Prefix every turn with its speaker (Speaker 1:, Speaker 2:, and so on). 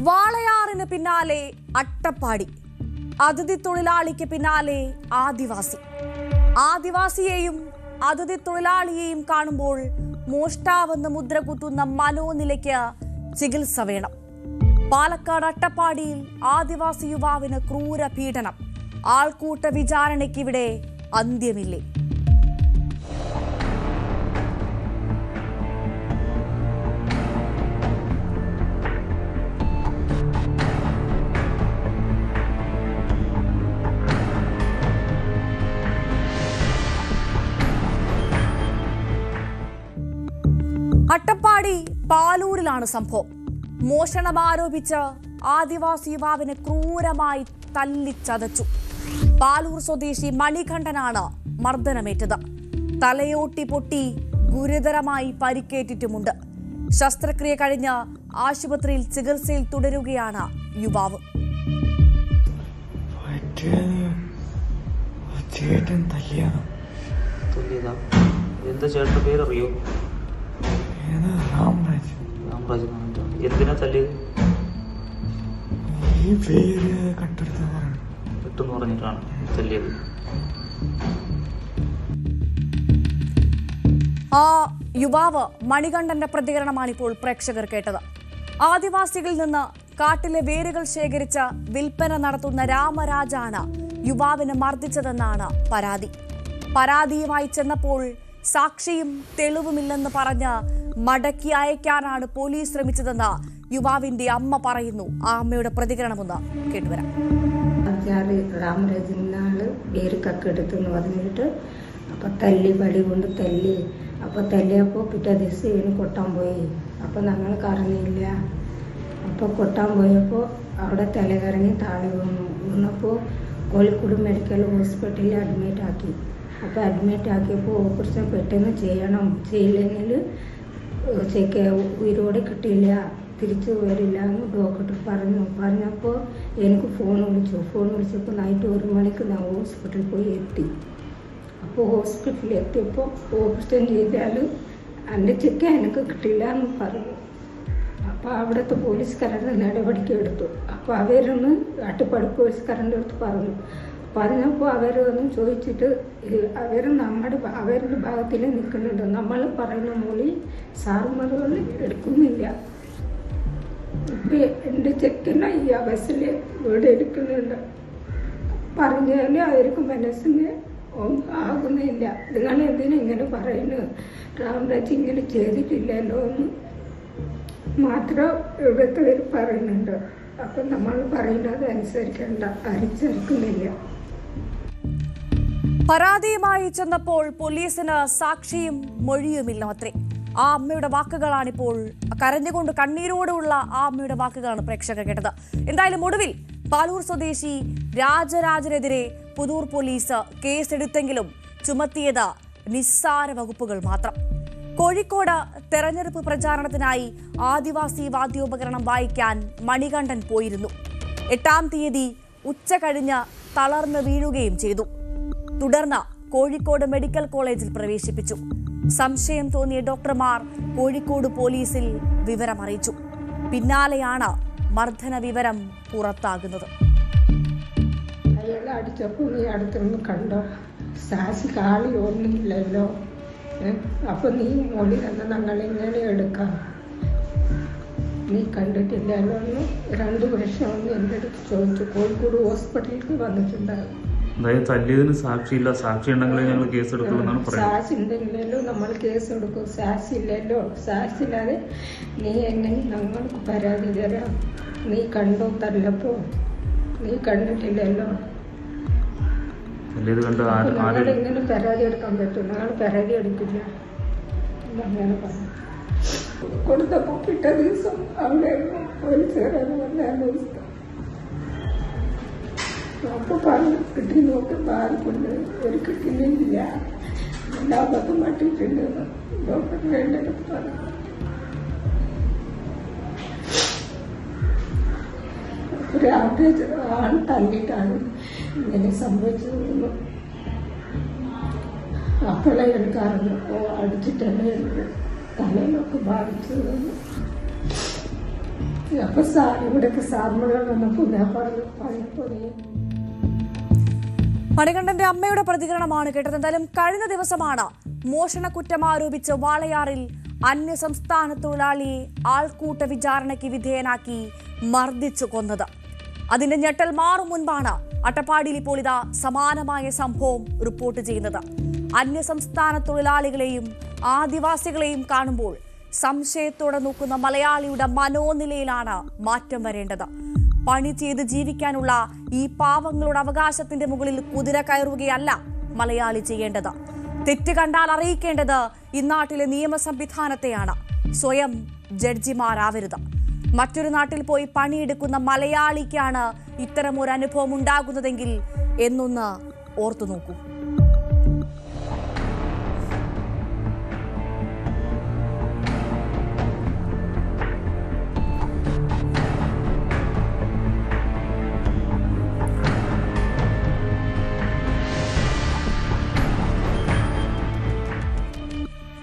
Speaker 1: വാളയാറിന് പിന്നാലെ അട്ടപ്പാടി, അതിഥി തൊഴിലാളിക്ക് പിന്നാലെ ആദിവാസി. ആദിവാസിയെയും അതിഥി തൊഴിലാളിയെയും കാണുമ്പോൾ മോഷ്ടാവെന്ന് മുദ്ര കുത്തുന്ന മനോനിലയ്ക്ക് ചികിത്സ വേണം. പാലക്കാട് അട്ടപ്പാടിയിൽ ആദിവാസി യുവാവിന് ക്രൂര പീഡനം. ആൾക്കൂട്ട വിചാരണയ്ക്കിവിടെ അന്ത്യമില്ലേ? അട്ടപ്പാടി പാലൂരിലാണ് സംഭവം. മോഷണം ആരോപിച്ച് ആദിവാസി യുവാവിനെ ക്രൂരമായി തല്ലിച്ചതച്ചു. പാലൂർ സ്വദേശി മണികണ്ഠനാണ് മർദ്ദനമേറ്റത്. തലയോട്ടി പൊട്ടി ഗുരുതരമായി പരിക്കേറ്റിട്ടുമുണ്ട്. ശസ്ത്രക്രിയ കഴിഞ്ഞ് ആശുപത്രിയിൽ ചികിത്സയിൽ തുടരുകയാണ് യുവാവ്.
Speaker 2: എന്താ ചേട്ടന്റെ പേരറിയോ? എന്തിനാ തല്ലിയത്?
Speaker 3: ഈ പേര്
Speaker 2: പെട്ടെന്ന് പറഞ്ഞിട്ടാണ് തല്ലിയത്.
Speaker 1: ആ യുവാവ് മണികണ്ഠന്റെ പ്രതികരണമാണിപ്പോൾ പ്രേക്ഷകർ കേട്ടത്. ആദിവാസികളിൽ നിന്ന് കാട്ടിലെ വേരുകൾ ശേഖരിച്ച് വിൽപ്പന നടത്തുന്ന രാമരാജാണ് യുവാവിനെ മർദ്ദിച്ചതെന്നാണ് പരാതി. പരാതിയുമായി ചെന്നപ്പോൾ സാക്ഷിയും തെളിവുമില്ലെന്ന് പറഞ്ഞ് മടക്കി അയക്കാനാണ് പോലീസ് ശ്രമിച്ചതെന്ന് യുവാവിന്റെ അമ്മ പറയുന്നു. ആ അമ്മയുടെ പ്രതികരണമൊന്ന് കേട്ടുവരാം.
Speaker 4: രാമരാജനാള് വേര് കക്കെടുത്തെന്ന് പറഞ്ഞിട്ട് അപ്പം തല്ലി പടി കൊണ്ട് തല്ലി. അപ്പം തല്ലിയപ്പോൾ പിറ്റേ ദിവസം ഇവന് കൊട്ടാൻ പോയി. അപ്പം ഞങ്ങൾ കറങ്ങിയില്ല. അപ്പോൾ കൊട്ടാൻ പോയപ്പോൾ അവിടെ തലകറങ്ങി താഴെ വീണപ്പോൾ കോഴിക്കോട് മെഡിക്കൽ ഹോസ്പിറ്റലിൽ അഡ്മിറ്റ് ആക്കി. അപ്പോൾ അഡ്മിറ്റ് ആക്കിയപ്പോൾ ഓപ്പറേഷൻ പെട്ടെന്ന് ചെയ്യില്ലെങ്കിൽ ഉയരോടെ കിട്ടില്ല, തിരിച്ചു വരില്ല എന്ന് ഡോക്ടർ പറഞ്ഞപ്പോൾ എനിക്ക് ഫോൺ വിളിച്ചപ്പോൾ നൈറ്റ് 1 മണിക്ക് ഞാൻ ഹോസ്പിറ്റലിൽ പോയി എത്തി. അപ്പോൾ ഹോസ്പിറ്റലിൽ എത്തിയപ്പോൾ ഓപ്പറേഷൻ ചെയ്താൽ എൻ്റെ ചെക്ക് എനിക്ക് കിട്ടില്ല എന്ന് പറഞ്ഞു. അപ്പോൾ അവിടുത്തെ പോലീസുകാരുടെ നടപടിക്ക് എടുത്തു. അപ്പോൾ അവരൊന്ന് അട്ടപ്പാടി പോലീസുകാരൻ്റെ അടുത്ത് പറഞ്ഞപ്പോൾ അവരൊന്നും ചോദിച്ചിട്ട് അവരുടെ ഭാഗത്തിൽ നിൽക്കുന്നുണ്ട്. നമ്മൾ പറയുന്ന മൊഴി സാറുമാർ എടുക്കുന്നില്ല. ഇപ്പം എൻ്റെ ചെക്കന ഈ അവസ്ഥയിൽ ഇവിടെ എടുക്കുന്നുണ്ട്. പറഞ്ഞാൽ അവർക്ക് മനസ്സിന് ആകുന്നില്ല. നിങ്ങൾ എന്തിനാ ഇങ്ങനെ പറയുന്നു? രാമരാജ് ഇങ്ങനെ ചെയ്തിട്ടില്ലല്ലോ എന്ന് മാത്രം ഇവിടുത്തെ പറയുന്നുണ്ട്. അപ്പം നമ്മൾ പറയുന്നത് അനുസരിക്കുന്നില്ല.
Speaker 1: പരാതിയുമായി ചെന്നപ്പോൾ പോലീസിന് സാക്ഷിയും മൊഴിയുമില്ല അത്രേ. ആ അമ്മയുടെ വാക്കുകളാണിപ്പോൾ, കരഞ്ഞുകൊണ്ട് കണ്ണീരോടുള്ള ആ അമ്മയുടെ വാക്കുകളാണ് പ്രേക്ഷകർ കേട്ടത്. എന്തായാലും ഒടുവിൽ പാലൂർ സ്വദേശി രാജരാജനെതിരെ പുതൂർ പോലീസ് കേസെടുത്തെങ്കിലും ചുമത്തിയത് നിസ്സാര വകുപ്പുകൾ മാത്രം. കോഴിക്കോട് തെരഞ്ഞെടുപ്പ് പ്രചാരണത്തിനായി ആദിവാസി വാദ്യോപകരണം വായിക്കാൻ മണികണ്ഠൻ പോയിരുന്നു. 8-ാം തീയതി ഉച്ച കഴിഞ്ഞ് തളർന്ന് വീഴുകയും ചെയ്തു. തുടർന്ന് കോഴിക്കോട് മെഡിക്കൽ കോളേജിൽ പ്രവേശിപ്പിച്ചു. സംശയം തോന്നിയ ഡോക്ടർമാർ കോഴിക്കോട് പോലീസിൽ വിവരമറിയിച്ചു. പിന്നാലെയാണ് മർദ്ദന വിവരം പുറത്താകുന്നത്.
Speaker 4: അയാളെ അടിച്ചപ്പോൾ നീ അടുത്തൊന്നും കണ്ടോ? സാസി കാളി ഒന്നുമില്ലല്ലോ. അപ്പം നീ മൊഴി തന്നെ ഞങ്ങളിങ്ങനെ എടുക്കാം. നീ കണ്ടിട്ടില്ലല്ലോ എന്ന് 2 വർഷമൊന്നും എൻ്റെ അടുത്ത് ചോദിച്ചു. കോഴിക്കോട് ഹോസ്പിറ്റലിലേക്ക് വന്നിട്ടുണ്ടാകും.
Speaker 2: അതായത് തല്ലിയതിന് സാക്ഷിയില്ല, സാക്ഷി ഉണ്ടെങ്കിലേ ഞങ്ങൾ കേസ് എടുക്കുമെന്നാണ് പറയുന്നത്.
Speaker 4: സാക്ഷി ഉണ്ടെങ്കിലല്ലോ നമ്മൾ കേസ് എടുക്കും. സാക്ഷി ഇല്ലല്ലോ. സാക്ഷി ഇല്ലാതെ നീ എങ്ങനെ ഞങ്ങൾക്ക് പരാതി തരാം? നീ കണ്ടോ തല്ലപ്പോൾ? നീ കണ്ടിട്ടില്ലല്ലോ. ഞങ്ങൾ എങ്ങനെ പരാതി എടുക്കാൻ പറ്റും? ഞങ്ങൾ പരാതി എടുക്കില്ല. അങ്ങനെ പറഞ്ഞു. കൊടുത്തപ്പോൾ പിറ്റേ ദിവസം അവിടെ പോലീസുകാരെ വന്ന് അന്വേഷിച്ചു. അപ്പോൾ പറഞ്ഞു കിട്ടി നോക്കുമ്പോൾ ആർക്കുണ്ട്? ഒരു കിട്ടിയില്ല, എല്ലാ പത്തും മട്ടിട്ടുണ്ട് ഡോക്ടർ വേണ്ടടുത്ത് പറഞ്ഞു. ഒരു ആവറേജ് ആൾ തല്ലിയിട്ടാണ് ഇങ്ങനെ സംഭവിച്ചതെന്ന് അപ്പോഴേ എടുക്കാറുണ്ട്. അടിച്ചിട്ടല്ലേ തലയിലൊക്കെ ബാധിച്ചതെന്ന് അപ്പൊ ഇവിടേക്ക് സാറുകൾ വന്നപ്പോൾ ഞാൻ പറഞ്ഞപ്പോൾ
Speaker 1: മണികണ്ഠന്റെ അമ്മയുടെ പ്രതികരണമാണ് കേട്ടത്. എന്തായാലും കഴിഞ്ഞ ദിവസമാണ് മോഷണ കുറ്റം ആരോപിച്ച് വാളയാറിൽ അന്യസംസ്ഥാന തൊഴിലാളിയെ ആൾക്കൂട്ട വിചാരണയ്ക്ക് വിധേയനാക്കി മർദ്ദിച്ചു കൊന്നത്. അതിന്റെ ഞെട്ടൽ മാറും മുൻപാണ് അട്ടപ്പാടിയിൽ ഇപ്പോൾ ഇതാ സമാനമായ സംഭവം റിപ്പോർട്ട് ചെയ്യുന്നത്. അന്യസംസ്ഥാന തൊഴിലാളികളെയും ആദിവാസികളെയും കാണുമ്പോൾ സംശയത്തോടെ നോക്കുന്ന മലയാളിയുടെ മനോനിലയിലാണ് മാറ്റം വരേണ്ടത്. പണി ചെയ്ത് ജീവിക്കാനുള്ള ഈ പാവങ്ങളുടെ അവകാശത്തിന്റെ മുകളിൽ കുതിര കയറുകയല്ല മലയാളി ചെയ്യേണ്ടത്. തെറ്റ് കണ്ടാൽ അറിയിക്കേണ്ടത് ഇന്നാട്ടിലെ നിയമ സംവിധാനത്തെയാണ്, സ്വയം ജഡ്ജിമാരാവരുത്. മറ്റൊരു നാട്ടിൽ പോയി പണിയെടുക്കുന്ന മലയാളിക്കാണ് ഇത്തരം ഒരു അനുഭവം ഉണ്ടാകുന്നതെങ്കിൽ എന്നൊന്ന് ഓർത്തു നോക്കൂ.